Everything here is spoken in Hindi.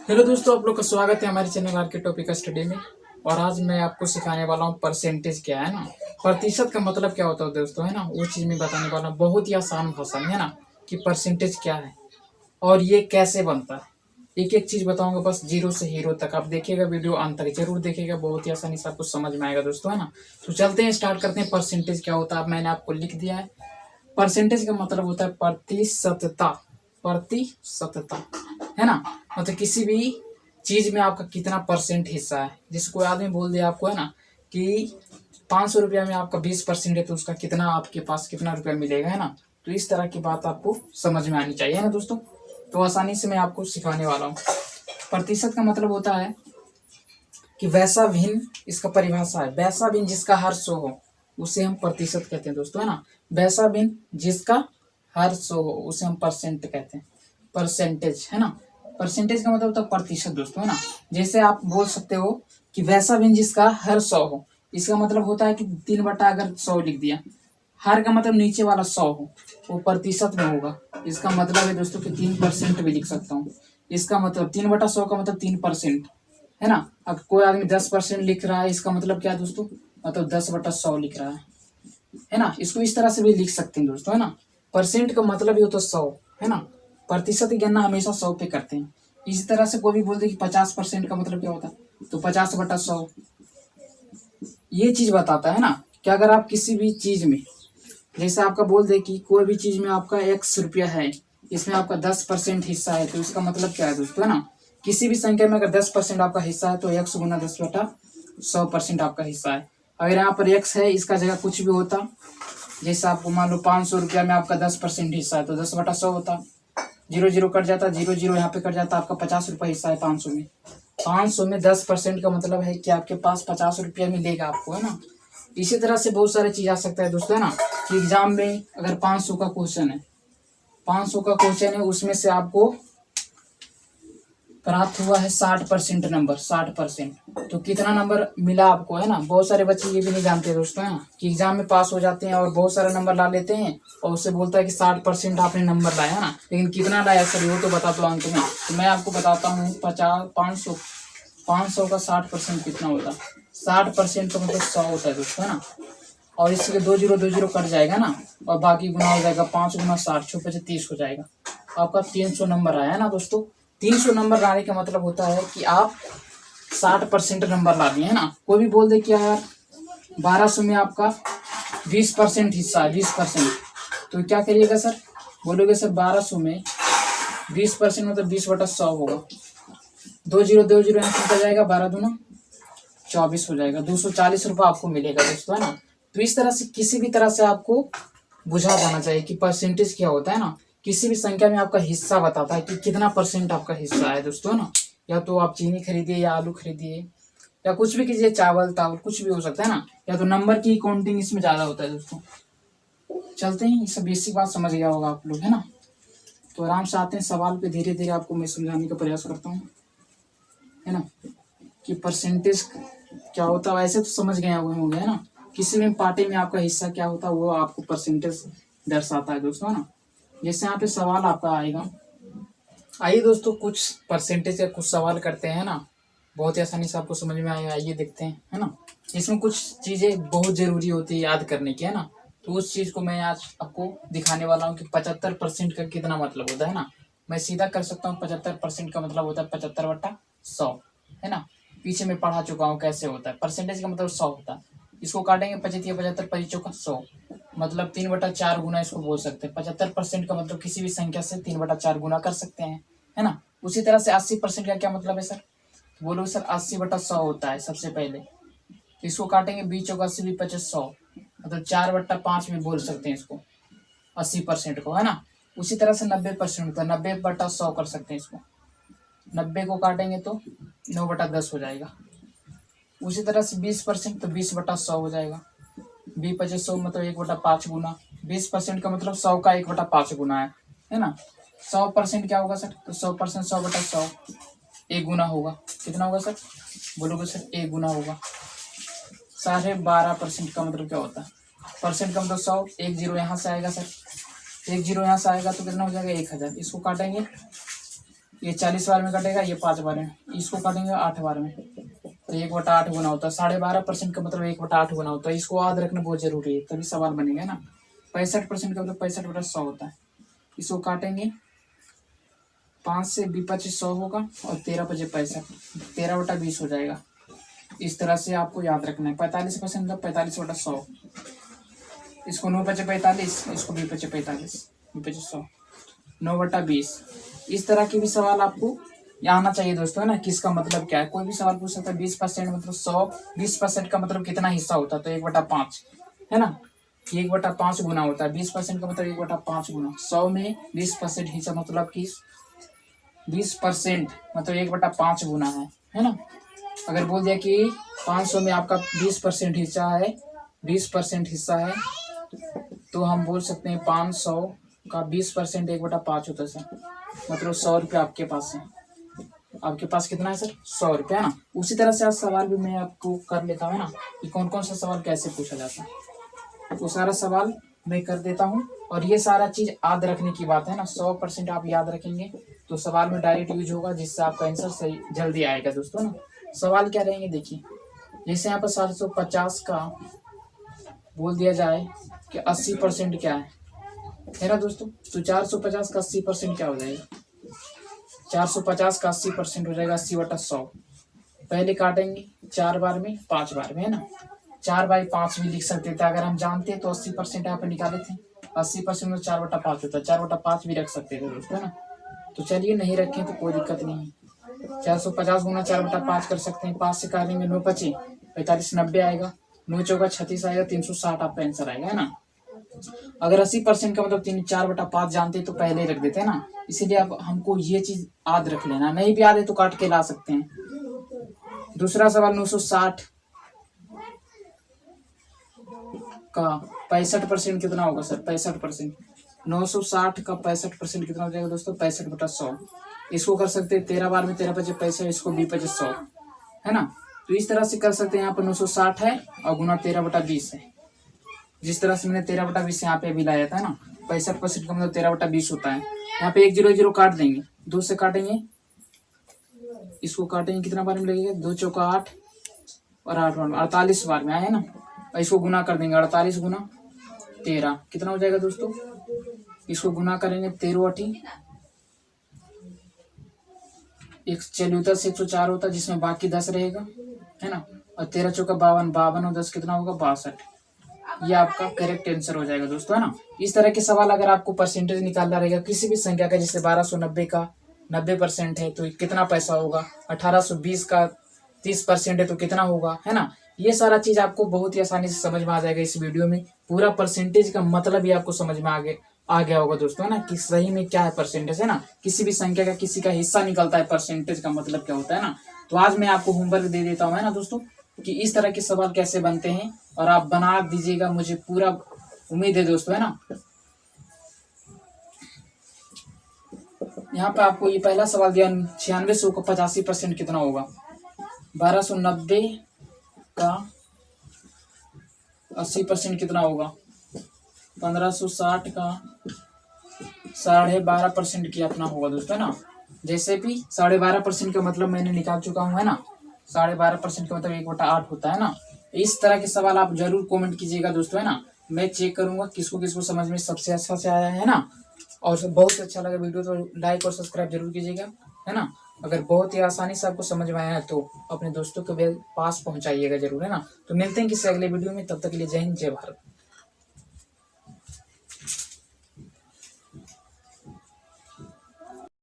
हेलो दोस्तों, आप लोग का स्वागत है हमारे चैनल आर के टॉपिक स्टडी में। और आज मैं आपको सिखाने वाला हूँ परसेंटेज क्या है ना, प्रतिशत का मतलब क्या होता है दोस्तों, है ना, वो चीज़ मैं बताने वाला हूँ बहुत ही आसान भाषा में, है ना, कि परसेंटेज क्या है और ये कैसे बनता है। एक एक चीज़ बताऊंगा, बस जीरो से हीरो तक आप देखिएगा, वीडियो अंत तक जरूर देखिएगा, बहुत ही आसानी से आपको समझ में आएगा दोस्तों, है ना। तो चलते हैं, स्टार्ट करते हैं। परसेंटेज क्या होता है मैंने आपको लिख दिया है। परसेंटेज का मतलब होता है प्रतिशतता, प्रतिशतता, है ना। मतलब किसी भी चीज में आपका कितना परसेंट हिस्सा है। जिस कोई आदमी बोल दिया आपको, है ना, कि 500 रुपया में आपका 20% है, तो उसका कितना आपके पास कितना रुपया मिलेगा, है ना। तो इस तरह की बात आपको समझ में आनी चाहिए, है ना दोस्तों। तो आसानी से मैं आपको सिखाने वाला हूँ। प्रतिशत का मतलब होता है कि वैसा भिन्न, इसका परिभाषा है, वैसा भिन्न जिसका हर 100 हो उसे हम प्रतिशत कहते हैं दोस्तों, है ना। वैसा भिन्न जिसका हर 100 हो उसे हम परसेंट कहते हैं, परसेंटेज, है ना। परसेंटेज का मतलब होता है प्रतिशत दोस्तों, है ना। जैसे आप बोल सकते हो कि वैसा भिन्न जिसका हर 100 हो, इसका मतलब होता है कि 3 बटा अगर 100 लिख दिया, हर का मतलब नीचे वाला 100 हो, वो प्रतिशत में होगा। इसका मतलब है दोस्तों कि 3% भी लिख सकता हूँ। इसका मतलब 3/100 का मतलब 3%, है ना। अब कोई आदमी 10% लिख रहा है, इसका मतलब क्या है दोस्तों, मतलब 10/100 लिख रहा है ना। इसको इस तरह से भी लिख सकते हैं दोस्तों, है ना। परसेंट का मतलब ही होता है 100, है ना। प्रतिशत की गणना हमेशा 100 पे करते हैं। इसी तरह से कोई भी बोल दे कि 50% का मतलब क्या होता है, तो 50/100 ये चीज बताता है ना, कि अगर आप किसी भी चीज में, जैसे आपका बोल दे कि कोई भी चीज में आपका X रुपया है, इसमें आपका 10% हिस्सा है, तो इसका मतलब क्या है दोस्तों, है ना। किसी भी संख्या में अगर 10% आपका हिस्सा है, तो X×10/100% आपका हिस्सा है। अगर यहाँ पर X है, इसका जगह कुछ भी होता, जैसे आपको मान लो 500 रुपया में आपका 10% हिस्सा है, तो 10/100 होता। जीरो जीरो कट जाता, जीरो जीरो यहाँ पे कट जाता, आपका 50 रुपया हिस्सा है 500 में। 500 में 10% का मतलब है कि आपके पास 50 रुपया मिलेगा आपको, है ना। इसी तरह से बहुत सारे चीज आ सकता है दोस्तों, है ना, कि एग्जाम में अगर 500 का क्वेश्चन है, 500 का क्वेश्चन है, उसमें से आपको प्राप्त हुआ है 60% नंबर, 60%, तो कितना नंबर मिला आपको, है ना। बहुत सारे बच्चे ये भी नहीं जानते दोस्तों, है ना, कि एग्जाम में पास हो जाते हैं और बहुत सारे नंबर ला लेते हैं, और उससे बोलता है कि 60% आपने नंबर लाया, है ना, लेकिन कितना लाया सर वो तो बता दो अंक में। तो मैं आपको बताता हूँ, 500 का 60% कितना होता है। 60% का मतलब 100 होता है दोस्तों, है ना। और इसके दो जीरो कट जाएगा ना, और बाकी गुना हो जाएगा, 5×60 छः 30 हो जाएगा। आपका 300 नंबर आया ना दोस्तों। 300 नंबर लाने का मतलब होता है कि आप 60% नंबर ला दिए, है ना। कोई भी बोल दे कि यार 1200 में आपका 20% हिस्सा है, 20%, तो क्या करिएगा सर, बोलोगे सर 1200 में 20% मतलब 20/100 होगा। दो जीरो यहाँ से निकल जाएगा, 12×2 = 24 हो जाएगा। 240 रुपये आपको मिलेगा दोस्तों, है ना। तो इस तरह से किसी भी तरह से आपको बुझा जाना चाहिए कि परसेंटेज क्या होता है ना। किसी भी संख्या में आपका हिस्सा बताता है कि कितना परसेंट आपका हिस्सा है दोस्तों, है ना। या तो आप चीनी खरीदिए या आलू खरीदिए या कुछ भी कीजिए, चावल तावल कुछ भी हो सकता है ना, या तो नंबर की काउंटिंग इसमें ज्यादा होता है दोस्तों। चलते हैं, ये सब बेसिक बात समझ गया होगा आप लोग, है ना। तो आराम से आते हैं सवाल पे, धीरे धीरे आपको मैं समझाने का प्रयास करता हूँ, है ना, कि परसेंटेज क्या होता है। वैसे तो समझ गए होंगे, है ना। किसी भी पार्टी में आपका हिस्सा क्या होता है वो आपको परसेंटेज दर्शाता है दोस्तों, है ना। जैसे यहाँ पे सवाल आपका आएगा, आइए दोस्तों कुछ परसेंटेज का कुछ सवाल करते हैं ना, बहुत ही आसानी से आपको समझ में आएगा। आइए देखते हैं, है ना। इसमें कुछ चीजें बहुत जरूरी होती है याद करने की, है ना। तो उस चीज को मैं आज आपको दिखाने वाला हूँ कि 75% का कितना मतलब होता है ना। मैं सीधा कर सकता हूँ, 75% का मतलब होता है 75/100, है ना। पीछे मैं पढ़ा चुका हूँ कैसे होता है। परसेंटेज का मतलब 100 होता है। इसको काटेंगे 75 75 पचीचों का 100, मतलब 3/4 गुना इसको बोल सकते हैं। 75% का मतलब किसी भी संख्या से 3/4 गुना कर सकते हैं, है ना। उसी तरह से 80% का क्या मतलब है सर, बोलो सर 80/100 होता है सबसे पहले। तो इसको काटेंगे 20 × 80 = 2500, मतलब 4/5 में बोल सकते हैं इसको, 80% को, है ना। उसी तरह से 90% होता है, 90/100 कर सकते हैं इसको। 90 को काटेंगे तो 9/10 हो जाएगा। उसी तरह से 20% तो 20/100 हो जाएगा। 20 × 100 मतलब 1/5 गुना। 20% का मतलब 100 का 1/5 गुना है ना। 100% क्या होगा सर, तो 100% 100/100 एक गुना होगा। कितना होगा सर, बोलोगे सर एक गुना होगा। 12.5% का मतलब क्या होता है, परसेंट का मतलब 100, एक जीरो यहाँ से आएगा सर, एक जीरो यहाँ से आएगा तो कितना हो जाएगा 1000। इसको काटेंगे ये 40 बार में कटेगा, ये 5 बार में, इसको काटेंगे 8 बार में, तो 1/8 गुना होता है। 12.5% का मतलब 1/8 गुना होता है। इसको याद रखना बहुत जरूरी है, तभी सवाल बनेगा ना। 65% का मतलब 65/100 होता है। इसको काटेंगे 5 से 25 100 होगा और 13×5 = 13/20 हो जाएगा। इस तरह से आपको याद रखना है। 45% का 45/100, इसको 9×45, इसको 20×45, 20×100, 9/20। इस तरह के भी सवाल आपको आना चाहिए दोस्तों, है ना। किसका मतलब क्या है, कोई भी सवाल पूछ सकता है। 20% मतलब 100, 20% का मतलब कितना हिस्सा होता है, तो 1/5, है ना। 1/5 गुना होता है। 20% का मतलब 1/5 गुना। 100 में 20% हिस्सा मतलब कि 20% मतलब 1/5 गुना है ना। अगर बोल दिया कि 500 में आपका 20% हिस्सा है, 20% हिस्सा है, तो हम बोल सकते हैं 500 का 20% 1/5 होता है सर, मतलब 100 रुपये आपके पास है। आपके पास कितना है सर, 100 रुपये, है ना। उसी तरह से आज सवाल भी मैं आपको कर लेता हूँ ना, कि कौन कौन सा सवाल कैसे पूछा जाता है। तो सारा सवाल मैं कर देता हूँ, और ये सारा चीज याद रखने की बात है ना। 100% आप याद रखेंगे तो सवाल में डायरेक्ट यूज होगा, जिससे आपका आंसर सही जल्दी आएगा दोस्तों ना। सवाल क्या रहेंगे देखिए, जैसे यहाँ पर 750 का बोल दिया जाए कि 80% क्या है ना दोस्तों। तो 450 का 80% क्या हो जाएगा, 450 का 80% हो जाएगा 80/100। पहले काटेंगे 4 बार में, 5 बार में, है ना। 4/5 भी लिख सकते थे अगर हम जानते तो। 80% यहाँ पे निकाले थे, 80% में 4/5 होता है, 4/5 भी रख सकते थे दोस्तों, है ना। तो चलिए नहीं रखें तो कोई दिक्कत नहीं है। 450 गुना 4/5 कर सकते हैं। 5 से काटेंगे 9×5 = 45, 90 आएगा। 9×4 = 36 आएगा, 360 आपका आंसर आएगा, है ना। अगर 80% का मतलब 4/5 जानते तो पहले ही रख देते हैं ना। इसीलिए अब हमको ये चीज याद रख लेना, नहीं भी याद है तो काट के ला सकते हैं। दूसरा सवाल 960 का 65% कितना होगा सर, 65%। 960 का 65% कितना हो जाएगा दोस्तों, 65/100। इसको कर सकते हैं 13 बार में, 13×5 इसको 20/100, है ना। तो इस तरह से कर सकते हैं। यहाँ पर 960 है और गुना 13/20 है। जिस तरह से मैंने 13/20 यहाँ पे भी लाया था ना, 65% का मतलब 13/20 होता है। यहाँ पे 1 0 0 काट देंगे, 2 से काटेंगे, इसको काटेंगे कितना बार में लगेगा, 2 चौका 8 और 8 बार में 48 बार में आया ना। और इसको गुना कर देंगे, 48 गुना 13 कितना हो जाएगा दोस्तों। इसको गुना करेंगे 13×8 एक चलिए से 104 होता है, जिसमें बाकी 10 रहेगा, है ना। और 13 चौका 52, 52 और 10 कितना होगा, 62। ये आपका करेक्ट आंसर हो जाएगा दोस्तों, है ना। इस तरह के सवाल अगर आपको परसेंटेज निकालना रहेगा किसी भी संख्या का, जैसे 1290 का 90% है तो कितना पैसा होगा, 1820 का 30% है तो कितना होगा, है ना। ये सारा चीज आपको बहुत ही आसानी से समझ में आ जाएगा इस वीडियो में। पूरा परसेंटेज का मतलब भी आपको समझ में आ गया होगा दोस्तों, है ना, कि सही में क्या है परसेंटेज, है ना। किसी भी संख्या का किसी का हिस्सा निकलता है, परसेंटेज का मतलब क्या होता है ना। तो आज मैं आपको होमवर्क दे देता हूँ, है ना दोस्तों, कि इस तरह के सवाल कैसे बनते हैं, और आप बना दीजिएगा, मुझे पूरा उम्मीद है दोस्तों, है ना। यहाँ पे आपको ये पहला सवाल दिया, 9600 का 85% कितना होगा। 1290 का 80% कितना होगा। 1560 का 12.5% की अपना होगा दोस्तों, है ना। जैसे भी 12.5% का मतलब मैंने निकाल चुका हूँ, है ना। 12.5% का मतलब 1/8 होता है ना। इस तरह के सवाल आप जरूर कमेंट कीजिएगा दोस्तों, है ना। मैं चेक करूंगा किसको किसको समझ में सबसे अच्छा से आया है ना। और बहुत अच्छा लगा वीडियो तो लाइक और सब्सक्राइब जरूर कीजिएगा, है ना। अगर बहुत ही आसानी से आपको समझ में आया है तो अपने दोस्तों के पास पहुंचाइएगा जरूर, है ना। तो मिलते हैं किसी अगले वीडियो में, तब तक के लिए जय हिंद, जय भारत।